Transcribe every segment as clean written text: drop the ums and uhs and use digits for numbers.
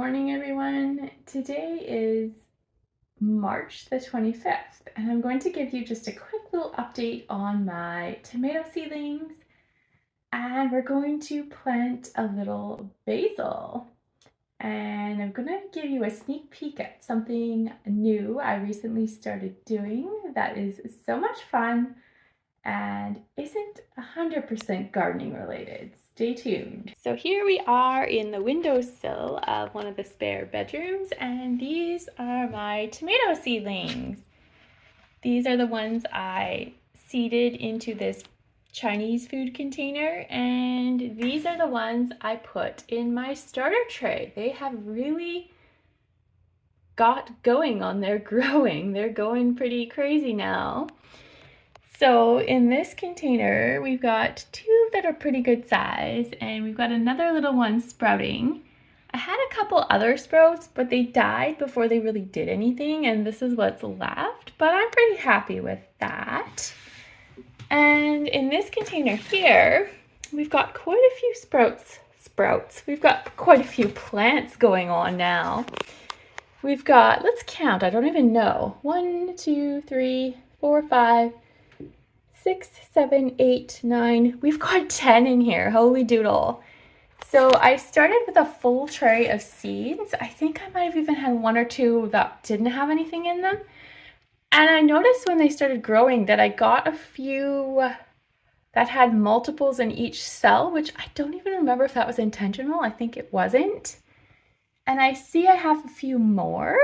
morning, everyone. Today is March the 25th, and I'm going to give you just a quick little update on my tomato seedlings. And we're going to plant a little basil. And I'm going to give you a sneak peek at something new I recently started doing that is so much fun and isn't 100% gardening related. Stay tuned. So here we are in the windowsill of one of the spare bedrooms, and these are my tomato seedlings. These are the ones I seeded into this Chinese food container, and these are the ones I put in my starter tray. They have really got going on their growing. They're going pretty crazy now. So in this container, we've got two that are pretty good size, and we've got another little one sprouting. I had a couple other sprouts, but they died before they really did anything, and this is what's left, but I'm pretty happy with that. And in this container here, we've got quite a few sprouts. We've got quite a few plants going on now. We've got, let's count, I don't even know, 1, 2, 3, 4, 5, 6, 7, 8, 9. We've got 10 in here. Holy doodle. So I started with a full tray of seeds. I think I might have even had 1 or 2 that didn't have anything in them. And I noticed when they started growing that I got a few that had multiples in each cell, which I don't even remember if that was intentional. I think it wasn't. And I see I have a few more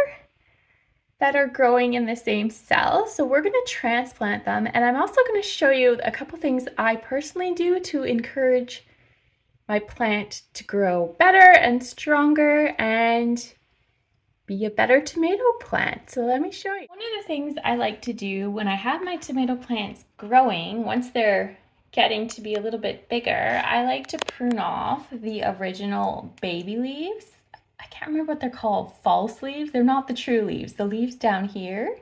that are growing in the same cell. So we're going to transplant them. And I'm also going to show you a couple things I personally do to encourage my plant to grow better and stronger and be a better tomato plant. So let me show you. One of the things I like to do when I have my tomato plants growing, once they're getting to be a little bit bigger, I like to prune off the original baby leaves. I can't remember what they're called, false leaves. They're not the true leaves. The leaves down here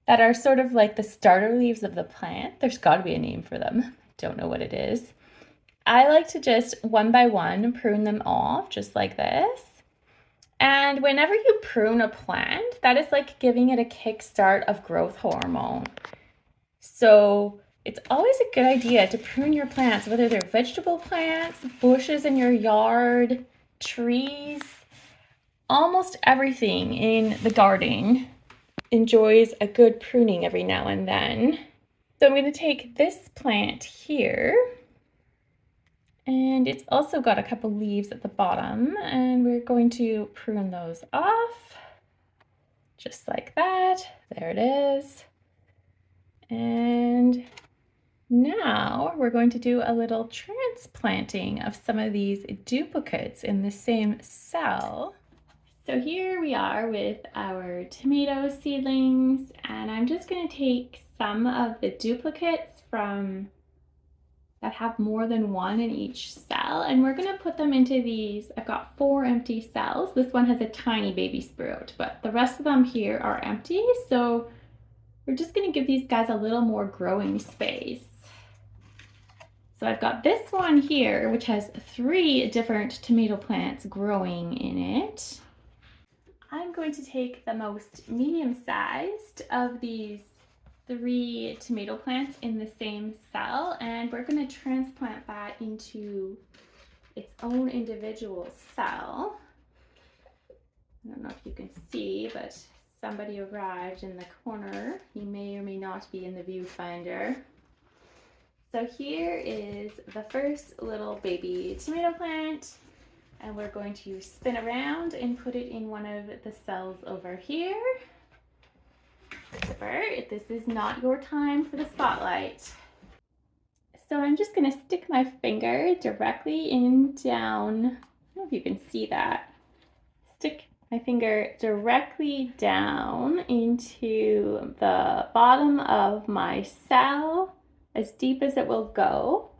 that are sort of like the starter leaves of the plant. There's got to be a name for them. Don't know what it is. I like to just one by one prune them off just like this. And whenever you prune a plant, that is like giving it a kickstart of growth hormone. So it's always a good idea to prune your plants, whether they're vegetable plants, bushes in your yard, trees. Almost everything in the garden enjoys a good pruning every now and then. So I'm going to take this plant here, and it's also got a couple leaves at the bottom, and we're going to prune those off just like that. There it is. And now we're going to do a little transplanting of some of these duplicates in the same cell. So here we are with our tomato seedlings, and I'm just going to take some of the duplicates from that have more than one in each cell, and we're going to put them into these. I've got 4 empty cells. This one has a tiny baby sprout, but the rest of them here are empty, so we're just going to give these guys a little more growing space. So I've got this one here, which has 3 different tomato plants growing in it. I'm going to take the most medium-sized of these 3 tomato plants in the same cell, and we're going to transplant that into its own individual cell. I don't know if you can see, but somebody arrived in the corner. He may or may not be in the viewfinder. So here is the first little baby tomato plant, and we're going to spin around and put it in one of the cells over here. This is not your time for the spotlight. So I'm just going to stick my finger directly in down. I don't know if you can see that. Stick my finger directly down into the bottom of my cell, as deep as it will go.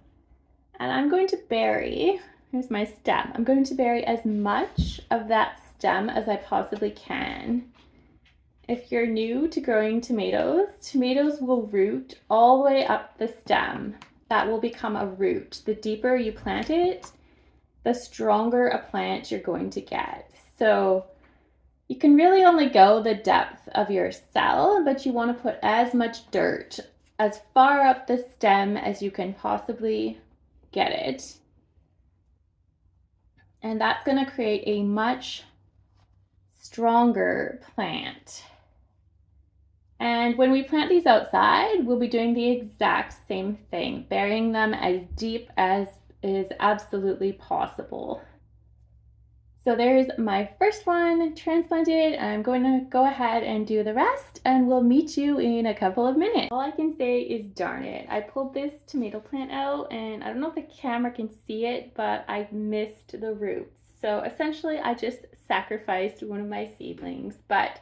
And I'm going to bury, here's my stem. I'm going to bury as much of that stem as I possibly can. If you're new to growing tomatoes, tomatoes will root all the way up the stem. That will become a root. The deeper you plant it, the stronger a plant you're going to get. So you can really only go the depth of your cell, but you want to put as much dirt as far up the stem as you can possibly get it. And that's going to create a much stronger plant. And when we plant these outside, we'll be doing the exact same thing, burying them as deep as is absolutely possible. So there's my first one transplanted. I'm going to go ahead and do the rest, and we'll meet you in a couple of minutes. All I can say is darn it. I pulled this tomato plant out, and I don't know if the camera can see it, but I missed the roots. So essentially I just sacrificed one of my seedlings, but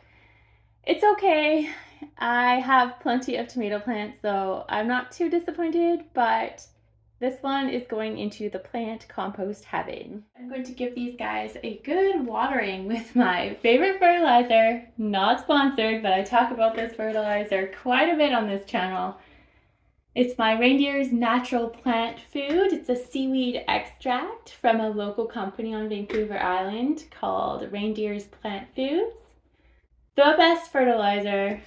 it's okay. I have plenty of tomato plants, so I'm not too disappointed, but this one is going into the plant compost heaven. I'm going to give these guys a good watering with my favorite fertilizer. Not sponsored, but I talk about this fertilizer quite a bit on this channel. It's my Reindeer's Natural Plant Food. It's a seaweed extract from a local company on Vancouver Island called Reindeer's Plant Foods. The best fertilizer.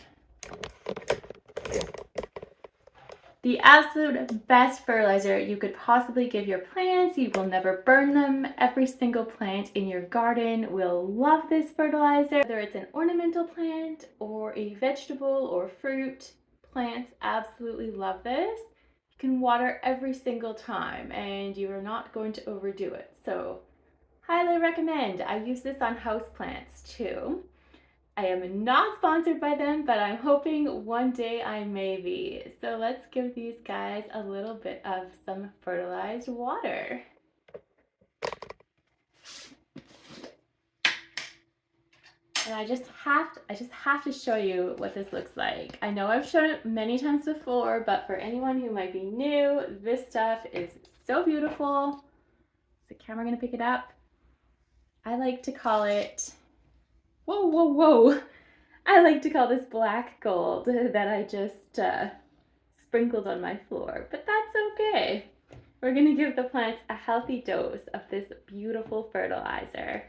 The absolute best fertilizer you could possibly give your plants. You will never burn them. Every single plant in your garden will love this fertilizer. Whether it's an ornamental plant or a vegetable or fruit, plants absolutely love this. You can water every single time and you are not going to overdo it. So highly recommend. I use this on houseplants too. I am not sponsored by them, but I'm hoping one day I may be. So let's give these guys a little bit of some fertilized water. And I just have to show you what this looks like. I know I've shown it many times before, but for anyone who might be new, this stuff is so beautiful. Is the camera gonna pick it up? I like to call it, whoa, whoa, whoa. I like to call this black gold that I just sprinkled on my floor, but that's okay. We're gonna give the plants a healthy dose of this beautiful fertilizer.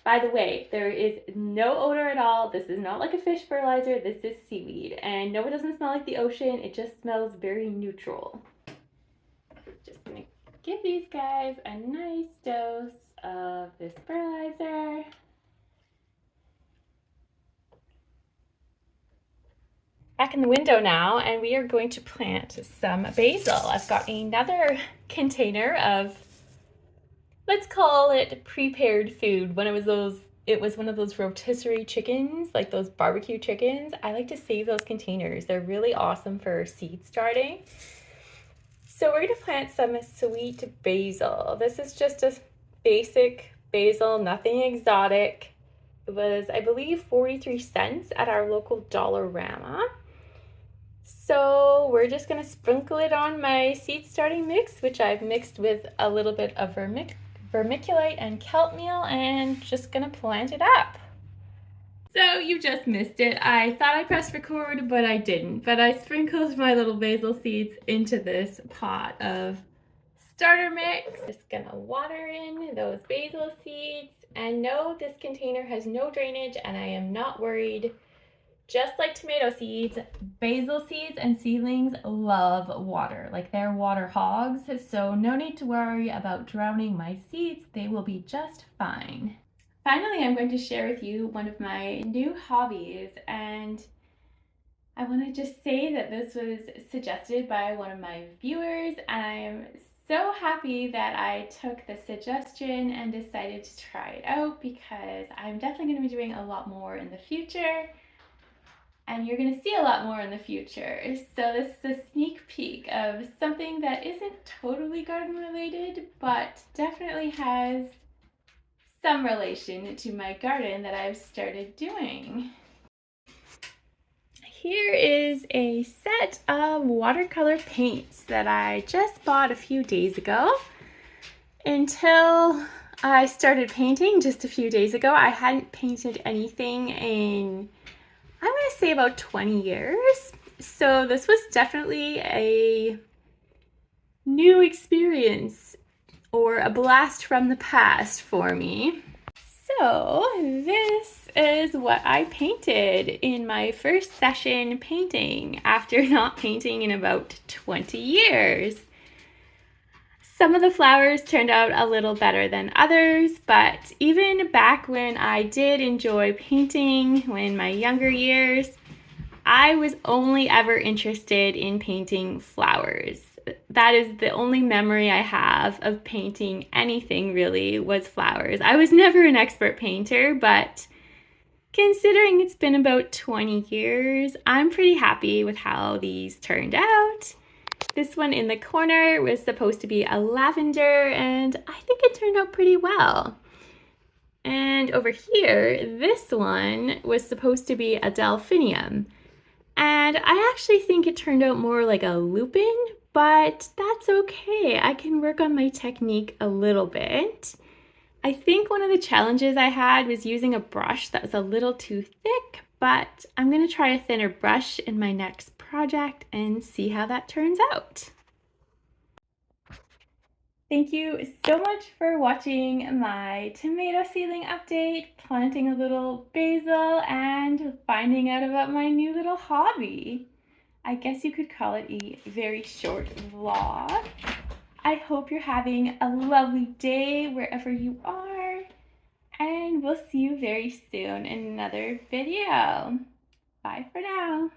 By the way, there is no odor at all. This is not like a fish fertilizer. This is seaweed. And no, it doesn't smell like the ocean. It just smells very neutral. Just gonna give these guys a nice dose of this fertilizer. Back in the window now, and we are going to plant some basil. I've got another container of, let's call it prepared food. It was one of those rotisserie chickens, like those barbecue chickens. I like to save those containers. They're really awesome for seed starting. So we're gonna plant some sweet basil. This is just a basic basil, nothing exotic. It was, I believe, 43 cents at our local Dollarama. So we're just gonna sprinkle it on my seed starting mix, which I've mixed with a little bit of vermiculite and kelp meal, and just gonna plant it up. So you just missed it. I thought I pressed record, but I didn't. But I sprinkled my little basil seeds into this pot of starter mix. Just gonna water in those basil seeds. And no, this container has no drainage, and I am not worried. Just like tomato seeds, basil seeds and seedlings love water. Like, they're water hogs, so no need to worry about drowning my seeds. They will be just fine. Finally, I'm going to share with you one of my new hobbies, and I want to just say that this was suggested by one of my viewers, and I'm so happy that I took the suggestion and decided to try it out, because I'm definitely going to be doing a lot more in the future. And you're going to see a lot more in the future. So this is a sneak peek of something that isn't totally garden related, but definitely has some relation to my garden that I've started doing. Here is a set of watercolor paints that I just bought a few days ago. Until I started painting just a few days ago, I hadn't painted anything in, I'm going to say, about 20 years. So this was definitely a new experience or a blast from the past for me. So this is what I painted in my first session painting after not painting in about 20 years. Some of the flowers turned out a little better than others, but even back when I did enjoy painting in my younger years, I was only ever interested in painting flowers. That is the only memory I have of painting anything really was flowers. I was never an expert painter, but considering it's been about 20 years, I'm pretty happy with how these turned out. This one in the corner was supposed to be a lavender, and I think it turned out pretty well. And over here, this one was supposed to be a delphinium. And I actually think it turned out more like a lupin, but that's okay. I can work on my technique a little bit. I think one of the challenges I had was using a brush that was a little too thick, but I'm going to try a thinner brush in my next project and see how that turns out. Thank you so much for watching my tomato seedling update, planting a little basil, and finding out about my new little hobby. I guess you could call it a very short vlog. I hope you're having a lovely day wherever you are, and we'll see you very soon in another video. Bye for now.